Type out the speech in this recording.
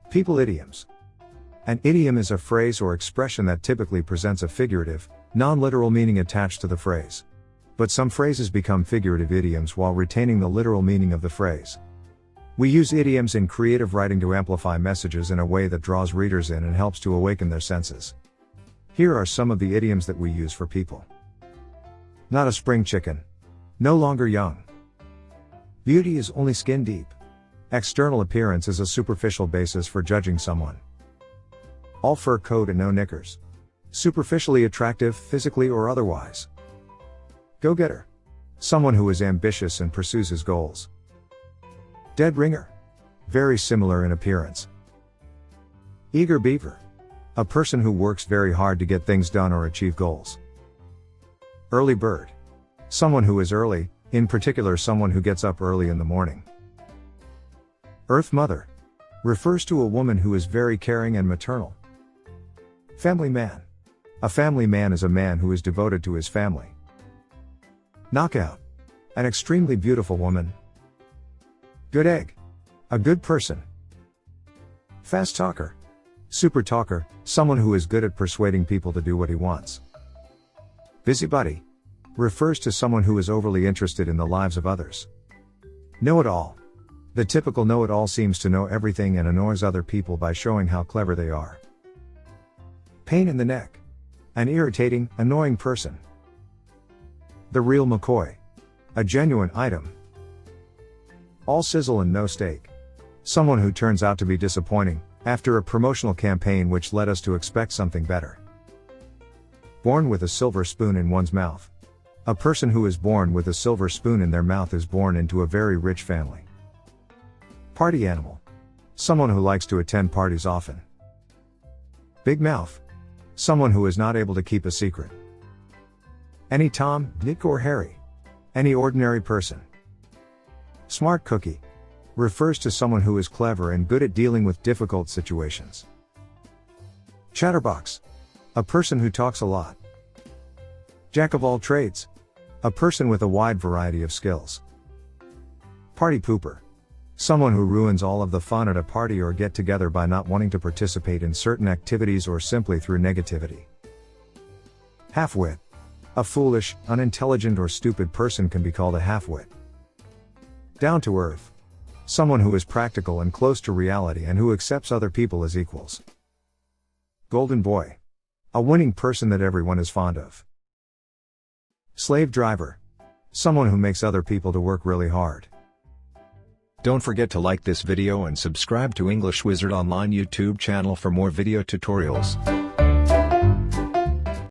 People idioms. An idiom is a phrase or expression that typically presents a figurative, non-literal meaning attached to the phrase. But some phrases become figurative idioms while retaining the literal meaning of the phrase. We use idioms in creative writing to amplify messages in a way that draws readers in and helps to awaken their senses. Here are some of the idioms that we use for people. Not a spring chicken. No longer young. Beauty is only skin deep. External appearance is a superficial basis for judging someone. All fur coat and no knickers. Superficially attractive, physically or otherwise. Go-getter. Someone who is ambitious and pursues his goals. Dead ringer. Very similar in appearance. Eager beaver. A person who works very hard to get things done or achieve goals. Early bird. Someone who is early, in particular someone who gets up early in the morning. Earth mother. Refers to a woman who is very caring and maternal. Family man. A family man is a man who is devoted to his family. Knockout. An extremely beautiful woman. Good egg. A good person. Fast talker. Super talker, someone who is good at persuading people to do what he wants. Busybody. Refers to someone who is overly interested in the lives of others. Know-it-all. The typical know-it-all seems to know everything and annoys other people by showing how clever they are. Pain in the neck. An irritating, annoying person. The Real McCoy. A genuine item. All sizzle and no steak. Someone who turns out to be disappointing, after a promotional campaign which led us to expect something better. Born with a silver spoon in one's mouth. A person who is born with a silver spoon in their mouth is born into a very rich family. Party animal. Someone who likes to attend parties often. Big mouth. Someone who is not able to keep a secret. Any Tom, Dick or Harry. Any ordinary person. Smart cookie. Refers to someone who is clever and good at dealing with difficult situations. Chatterbox. A person who talks a lot. Jack of all trades. A person with a wide variety of skills. Party pooper. Someone who ruins all of the fun at a party or get-together by not wanting to participate in certain activities or simply through negativity. Half-wit. A foolish, unintelligent or stupid person can be called a half-wit. Down to earth. Someone who is practical and close to reality and who accepts other people as equals. Golden boy. A winning person that everyone is fond of. Slave driver. Someone who makes other people to work really hard. Don't forget to like this video and subscribe to English Wizard Online YouTube channel for more video tutorials.